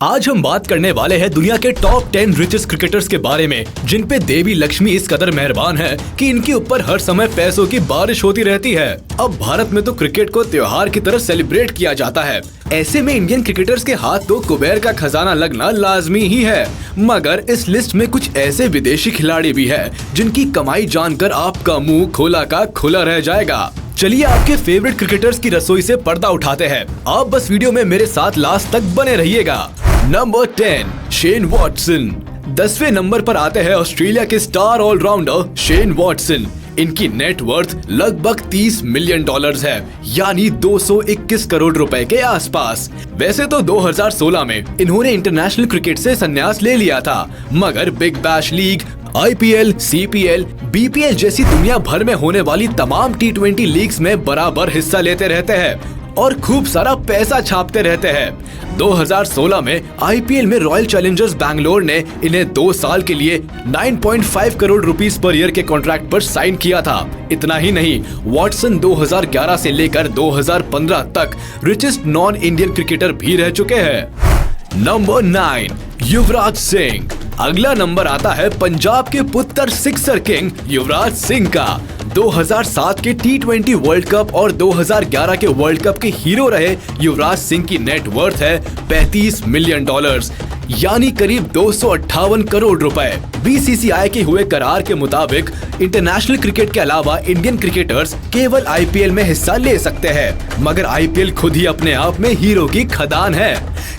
आज हम बात करने वाले हैं दुनिया के टॉप 10 रिचेस्ट क्रिकेटर्स के बारे में, जिन पे देवी लक्ष्मी इस कदर मेहरबान है कि इनके ऊपर हर समय पैसों की बारिश होती रहती है। अब भारत में तो क्रिकेट को त्योहार की तरह सेलिब्रेट किया जाता है। ऐसे में इंडियन क्रिकेटर्स के हाथ तो कुबेर का खजाना लगना लाजमी ही है, मगर इस लिस्ट में कुछ ऐसे विदेशी खिलाड़ी भी है जिनकी कमाई जानकर आपका मुँह खोला का खुला रह जाएगा। चलिए आपके फेवरेट क्रिकेटर्स की रसोई से पर्दा उठाते हैं। आप बस वीडियो में मेरे साथ लास्ट तक बने रहिएगा। Number 10, Shane Watson. 10वें नंबर पर आते हैं ऑस्ट्रेलिया के स्टार ऑलराउंडर शेन वॉटसन। इनकी नेट वर्थ लगभग $30 मिलियन है, यानी 221 करोड़ रुपए के आसपास। वैसे तो 2016 में इन्होंने इंटरनेशनल क्रिकेट से संन्यास ले लिया था, मगर big bash league, IPL, CPL, BPL जैसी दुनिया भर में होने वाली तमाम T20 लीग्स में बराबर हिस्सा लेते रहते हैं और खूब सारा पैसा छापते रहते हैं। 2016 में IPL में रॉयल चैलेंजर्स बैंगलोर ने इन्हें 2 साल के लिए 9.5 करोड़ रुपीस पर ईयर के कॉन्ट्रैक्ट पर साइन किया था। इतना ही नहीं, वॉटसन 2011 से लेकर 2015 तक रिचेस्ट नॉन इंडियन क्रिकेटर भी रह चुके हैं। नंबर 9, युवराज सिंह। अगला नंबर आता है पंजाब के पुत्र सिक्सर किंग युवराज सिंह का। 2007 के T20 वर्ल्ड कप और 2011 के वर्ल्ड कप के हीरो रहे युवराज सिंह की नेट वर्थ है $35 मिलियन, यानी करीब 258 करोड़ रुपए। BCCI के हुए करार के मुताबिक इंटरनेशनल क्रिकेट के अलावा इंडियन क्रिकेटर्स केवल IPL में हिस्सा ले सकते हैं, मगर IPL खुद ही अपने आप में हीरो की खदान है।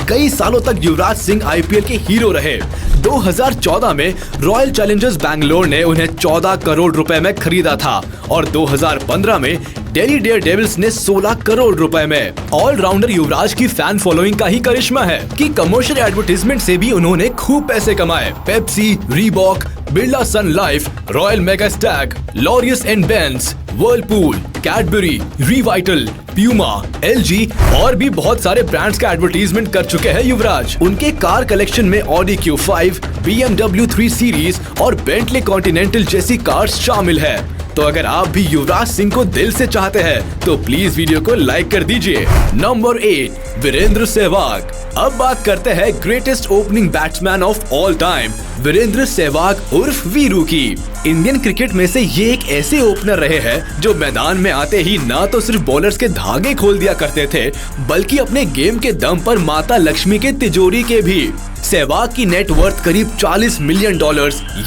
कई सालों तक युवराज सिंह IPL के हीरो रहे। 2014 में रॉयल चैलेंजर्स बैंगलोर ने उन्हें 14 करोड़ रुपए में खरीदा था और 2015 में दिल्ली डेयरडेविल्स ने 16 करोड़ रुपए में। ऑलराउंडर युवराज की फैन फॉलोइंग का ही करिश्मा है कि कमर्शियल एडवर्टाइजमेंट से भी उन्होंने खूब पैसे कमाए। Pepsi, Reebok, Birla sun life, Royal Megastag, Laureus and Benz, Whirlpool, Cadbury, Revital, Puma, LG और भी बहुत सारे ब्रांड्स का एडवर्टाइजमेंट कर चुके हैं युवराज। उनके कार कलेक्शन में ऑडी Q5, BMW 3 सीरीज और बेंटले कॉन्टिनेंटल जैसी कार्स शामिल है। तो अगर आप भी युवराज सिंह को दिल से चाहते हैं तो प्लीज वीडियो को लाइक कर दीजिए। नंबर 8, वीरेंद्र सहवाग। अब बात करते हैं greatest opening batsman of all time, Virender Sehwag उर्फ वीरू की। इंडियन क्रिकेट में से ये एक ऐसे ओपनर रहे हैं जो मैदान में आते ही ना तो सिर्फ बॉलर्स के धागे खोल दिया करते थे, बल्कि अपने गेम के दम पर माता लक्ष्मी के तिजोरी के भी। सहवाग की नेट वर्थ करीब $40 मिलियन,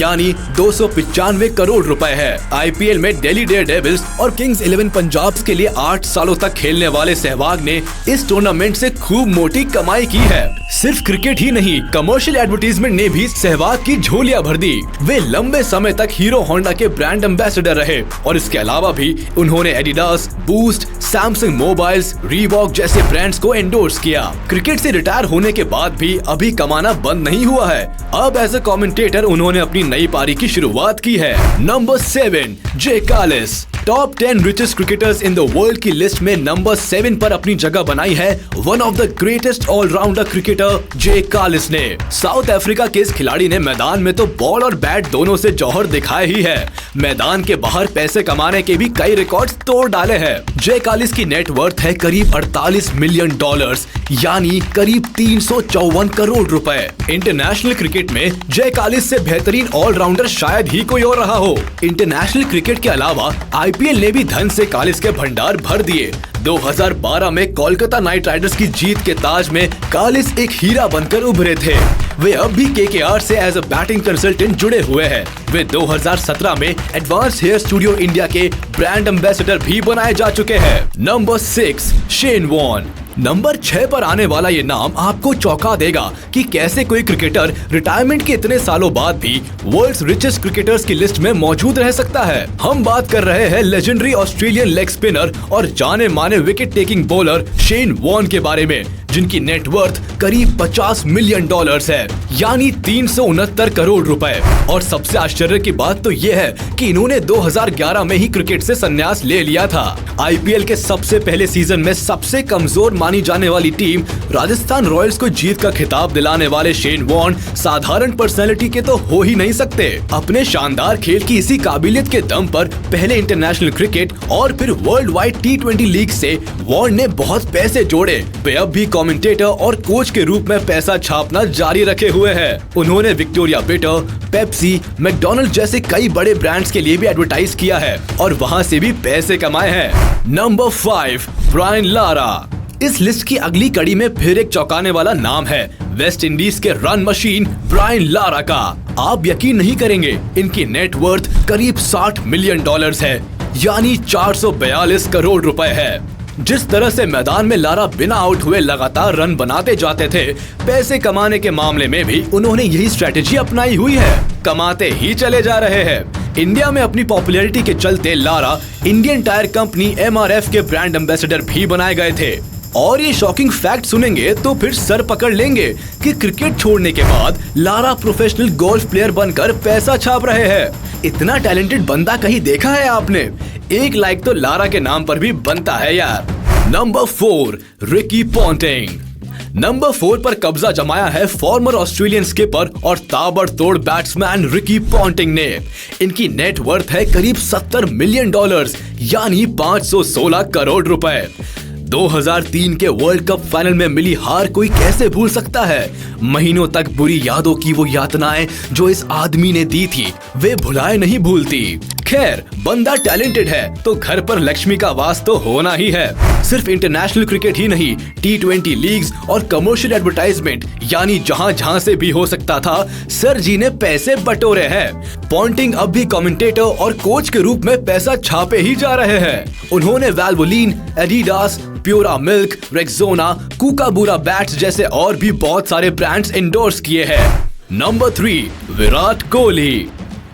यानी 295 करोड़ रुपए है। IPL में दिल्ली डेयरडेविल्स और किंग्स 11 पंजाब के लिए 8 सालों तक खेलने वाले सहवाग ने इस टूर्नामेंट से खूब मोटी कमाई की है। सिर्फ क्रिकेट ही नहीं, कमर्शियल एडवर्टाइजमेंट ने भी सहवाग की झोलियां भर दी। वे लंबे समय तक हीरो होंडा के ब्रांड एम्बेसडर रहे और इसके अलावा भी उन्होंने Adidas, boost, Samsung mobiles, Reebok जैसे ब्रांड्स को एंडोर्स किया। क्रिकेट से रिटायर होने के बाद भी अभी कमाना बंद नहीं हुआ है। अब एज ए कमेंटेटर उन्होंने अपनी नई पारी की शुरुआत की है। Number 7, J Kallis. Top 10 richest cricketers in the world की लिस्ट में नंबर 7 पर अपनी जगह बनाई है one of the greatest allrounder cricketer J Kallis ने। साउथ अफ्रीका के इस खिलाड़ी ने मैदान में तो बॉल और बैट दोनों से जौहर दिखाए ही है। मैदान के बाहर पैसे कमाने के भी कई रिकॉर्ड्स तोड़ डाले हैं। जे कालिस की नेट वर्थ है करीब $48 मिलियन, यानी करीब 354 करोड़ रुपए। इंटरनेशनल क्रिकेट में जे कालिस से बेहतरीन ऑलराउंडर शायद ही कोई और रहा हो। इंटरनेशनल क्रिकेट के अलावा IPL ने भी धन से कालिस के भंडार भर दिए। 2012 में कोलकाता नाइट राइडर्स की जीत के ताज में कालिस एक हीरा बनकर उभरे थे। वे अब भी KKR से एज अ बैटिंग कंसल्टेंट जुड़े हुए हैं। वे 2017 में एडवांस हेयर स्टूडियो इंडिया के ब्रांड एम्बेसडर भी बनाए जा चुके हैं। Number 6, Shane Warne. नंबर 6 पर आने वाला ये नाम आपको चौंका देगा कि कैसे कोई क्रिकेटर रिटायरमेंट के इतने सालों बाद भी वर्ल्ड्स रिचेस्ट क्रिकेटर्स की लिस्ट में मौजूद रह सकता है। हम बात कर रहे हैं लेजेंडरी ऑस्ट्रेलियन लेग स्पिनर और जाने माने wicket taking bowler Shane Warne के बारे में, जिनकी नेट वर्थ करीब $50 मिलियन है, यानी 369 करोड़ रुपए। और सबसे आश्चर्य की बात तो ये है कि इन्होंने 2011 में ही क्रिकेट से संन्यास ले लिया था। IPL के सबसे पहले सीजन में सबसे कमजोर मानी जाने वाली टीम राजस्थान रॉयल्स को जीत का खिताब दिलाने वाले शेन वॉर्न साधारण पर्सनैलिटी के तो हो ही नहीं सकते। अपने शानदार खेल की इसी काबिलियत के दम पर पहले इंटरनेशनल क्रिकेट और फिर वर्ल्ड वाइड T20 लीग से वॉर्न ने बहुत पैसे जोड़े। वे अब भी कमेंटेटर और कोच के रूप में पैसा छापना जारी रखे हुए हैं। उन्होंने विक्टोरिया बिटर, पेप्सी, मैकडॉनल्ड जैसे कई बड़े ब्रांड्स के लिए भी एडवर्टाइज किया है और वहां से भी पैसे कमाए हैं। Number 5, Brian Lara. इस लिस्ट की अगली कड़ी में फिर एक चौंकाने वाला नाम है वेस्ट इंडीज के रन मशीन ब्रायन लारा का। आप यकीन नहीं करेंगे, इनकी नेटवर्थ करीब $60 मिलियन है, यानी 442 करोड़ रुपए है। जिस तरह से मैदान में लारा बिना आउट हुए लगातार रन बनाते जाते थे, पैसे कमाने के मामले में भी उन्होंने यही स्ट्रेटेजी अपनाई हुई है। कमाते ही चले जा रहे हैं। इंडिया में अपनी पॉपुलैरिटी के चलते Lara Indian tyre company MRF के ब्रांड एम्बेसडर भी बनाए गए थे। और ये शॉकिंग फैक्ट सुनेंगे तो फिर सर पकड़ लेंगे कि क्रिकेट छोड़ने के बाद लारा प्रोफेशनल गोल्फ प्लेयर बनकर पैसा छाप रहे हैं। इतना टैलेंटेड बंदा कहीं देखा है आपने? एक लाइक तो लारा के नाम पर भी बनता है यार। Number 4, Ricky Ponting. नंबर 4 पर कब्जा जमाया है फॉर्मर ऑस्ट्रेलियन स्किपर और ताबड़तोड़ बैट्समैन रिकी पॉन्टिंग ने। इनकी नेटवर्थ है करीब $70 मिलियन, यानी 516 करोड़ रुपए। 2003 के वर्ल्ड कप फाइनल में मिली हार कोई कैसे भूल सकता है? महीनों तक बुरी यादों की वो यातनाएं जो इस आदमी ने दी थी, वे भुलाए नहीं भूलती। खैर, बंदा टैलेंटेड है तो घर पर लक्ष्मी का वास तो होना ही है। सिर्फ इंटरनेशनल क्रिकेट ही नहीं, T20 लीग्स और कमर्शियल एडवर्टाइजमेंट, यानी जहां से भी हो सकता था, सर जी ने पैसे बटोरे हैं। पॉन्टिंग अब भी कमेंटेटर और कोच के रूप में पैसा छापे ही जा रहे हैं। उन्होंने Valvoline, Adidas, Pura milk, Rexona, Kookaburra bats जैसे और भी बहुत सारे ब्रांड्स एंडोर्स किए हैं। नंबर 3, विराट कोहली।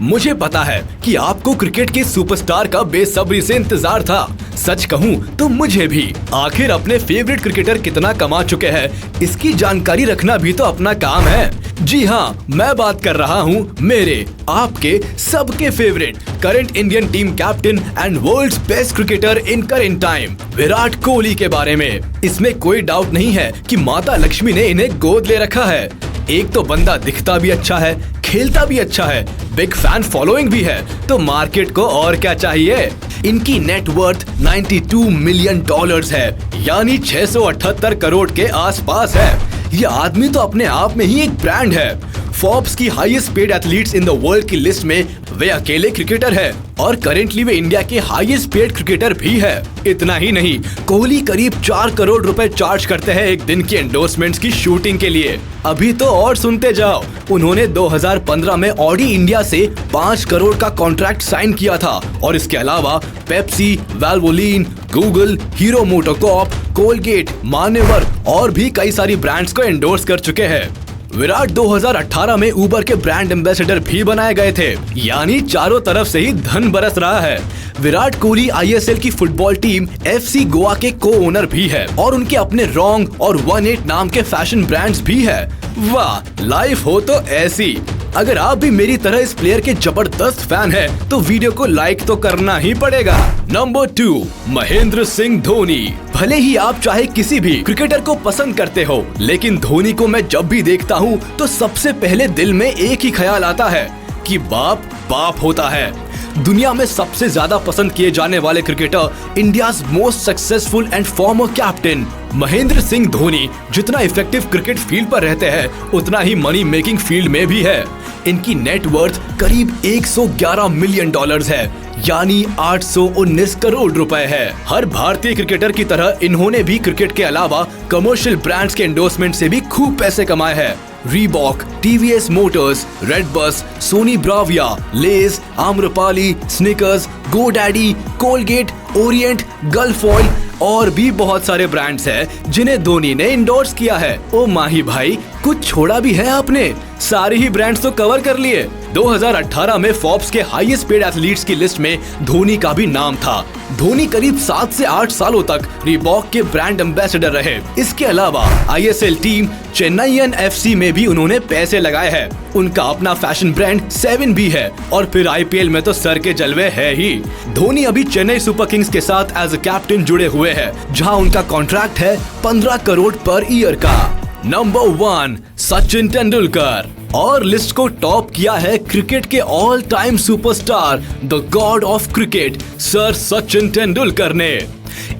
मुझे पता है कि आपको क्रिकेट के सुपरस्टार का बेसब्री से इंतजार था। सच कहूं तो मुझे भी। आखिर अपने फेवरेट क्रिकेटर कितना कमा चुके हैं, इसकी जानकारी रखना भी तो अपना काम है। जी हाँ, मैं बात कर रहा हूँ मेरे, आपके, सबके favourite current Indian team captain and world's best cricketer in current time, Virat Kohli के बारे में। इसमें कोई डाउट नहीं है कि माता लक्ष्मी ने इन्हें गोद ले रखा है। एक तो बंदा दिखता भी अच्छा है, खेलता भी अच्छा है, बिग फैन फॉलोइंग भी है, तो मार्केट को और क्या चाहिए। इनकी नेटवर्थ $92 मिलियन है, यानी 678 करोड़ के आसपास है। ये आदमी तो अपने आप में ही एक ब्रांड है। फोर्ब्स की highest paid athletes in the world की लिस्ट में वे अकेले क्रिकेटर है और करेंटली वे इंडिया के हाईएस्ट पेड क्रिकेटर भी है। इतना ही नहीं, कोहली करीब 4 करोड़ रुपए चार्ज करते हैं एक दिन की एंडोर्समेंट्स की शूटिंग के लिए। अभी तो और सुनते जाओ, उन्होंने 2015 में ऑडी इंडिया से 5 करोड़ का कॉन्ट्रैक्ट साइन किया था और इसके अलावा Pepsi, Valvoline, Google, Hero MotoCorp, Colgate, Manyavar और भी कई सारी ब्रांड्स को एंडोर्स कर चुके हैं। विराट 2018 में उबर के ब्रांड एम्बेसडर भी बनाए गए थे, यानी चारों तरफ से ही धन बरस रहा है। विराट कोहली ISL की फुटबॉल टीम FC गोवा के को ओनर भी है और उनके अपने रॉन्ग और 18 नाम के फैशन ब्रांड्स भी है। वाह, लाइफ हो तो ऐसी। अगर आप भी मेरी तरह इस प्लेयर के जबरदस्त फैन हैं, तो वीडियो को लाइक तो करना ही पड़ेगा। नंबर 2, महेंद्र सिंह धोनी। भले ही आप चाहे किसी भी क्रिकेटर को पसंद करते हो, लेकिन धोनी को मैं जब भी देखता हूँ तो सबसे पहले दिल में एक ही ख्याल आता है कि बाप बाप होता है। दुनिया में सबसे ज्यादा पसंद किए जाने वाले cricketer, India's most successful and former captain Mahendra Singh Dhoni जितना इफेक्टिव क्रिकेट फील्ड पर रहते हैं, उतना ही मनी मेकिंग फील्ड में भी है। इनकी नेटवर्थ करीब $111 मिलियन है, यानी 819 करोड़ रुपए है। हर भारतीय क्रिकेटर की तरह इन्होंने भी क्रिकेट के अलावा कमर्शियल ब्रांड्स के एंडोर्समेंट से भी खूब पैसे कमाए हैं। Reebok, TVS motors, redBus, Sony Bravia, Lay's, Amrapali, Snickers, GoDaddy, Colgate, Orient, Gulf oil और भी बहुत सारे ब्रांड्स हैं जिन्हें धोनी ने इंडोर्स किया है। ओ माही भाई, कुछ छोड़ा भी है आपने? सारे ही ब्रांड्स तो कवर कर लिए। 2018 में फोर्ब्स के हाईएस्ट पेड एथलीट्स की लिस्ट में धोनी का भी नाम था। धोनी करीब 7 से 8 सालों तक रीबॉक के ब्रांड एम्बेसडर रहे। इसके अलावा ISL टीम चेन्नईयन FC में भी उन्होंने पैसे लगाए हैं। उनका अपना फैशन ब्रांड 7 भी है और फिर IPL में तो सर के जलवे है ही। धोनी अभी चेन्नई सुपर किंग्स के साथ एज अ कैप्टन जुड़े हुए हैं, जहां उनका कॉन्ट्रैक्ट है 15 करोड़ पर ईयर का। नंबर 1, सचिन तेंदुलकर। और लिस्ट को टॉप किया है क्रिकेट के all time superstar, the God of cricket, sir Sachin Tendulkar ने।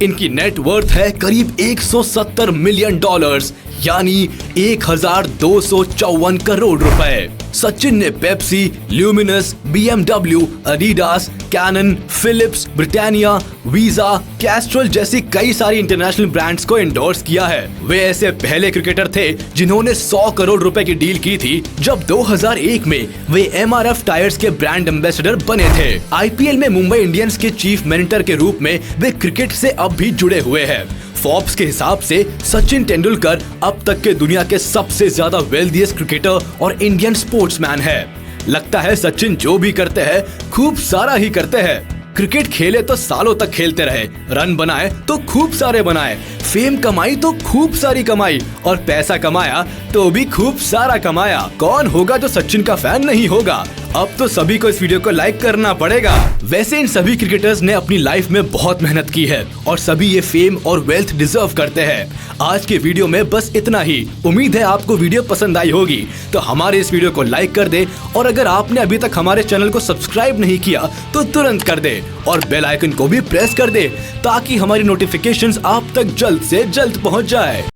इनकी नेट वर्थ है करीब 170 मिलियन डॉलर्स, यानी 1254 करोड़ रुपए। सचिन ने Pepsi, Luminous, BMW, Adidas, Canon, Philips, Britannia, Visa, Castrol जैसी कई सारी इंटरनेशनल ब्रांड्स को एंडोर्स किया है। वे ऐसे पहले क्रिकेटर थे जिन्होंने 100 करोड़ रुपए की डील की थी जब 2001 में वे MRF टायर्स के ब्रांड एम्बेसडर बने थे। IPL में मुंबई इंडियंस के चीफ मेंटर के रूप में वे क्रिकेट से अब भी जुड़े हुए हैं। फोर्ब्स के हिसाब से सचिन तेंदुलकर अब तक के दुनिया के सबसे ज्यादा वेल्थिएस्ट क्रिकेटर और इंडियन स्पोर्ट्समैन है। लगता है सचिन जो भी करते हैं खूब सारा ही करते हैं। क्रिकेट खेले तो सालों तक खेलते रहे, रन बनाए तो खूब सारे बनाए, फेम कमाई तो खूब सारी कमाई, और पैसा कमाया तो भी खूब सारा कमाया। कौन होगा जो सचिन का फैन नहीं होगा? अब तो सभी को इस वीडियो को लाइक करना पड़ेगा। वैसे इन सभी क्रिकेटर्स ने अपनी लाइफ में बहुत मेहनत की है और सभी ये फेम और वेल्थ डिजर्व करते हैं। आज के वीडियो में बस इतना ही। उम्मीद है आपको वीडियो पसंद आई होगी, तो हमारे इस वीडियो को लाइक कर दे, और अगर आपने अभी तक हमारे चैनल को सब्सक्राइब नहीं किया तो तुरंत कर दे और बेल आइकन को भी प्रेस कर दे ताकि हमारी नोटिफिकेशंस आप तक जल्द से जल्द पहुंच जाए।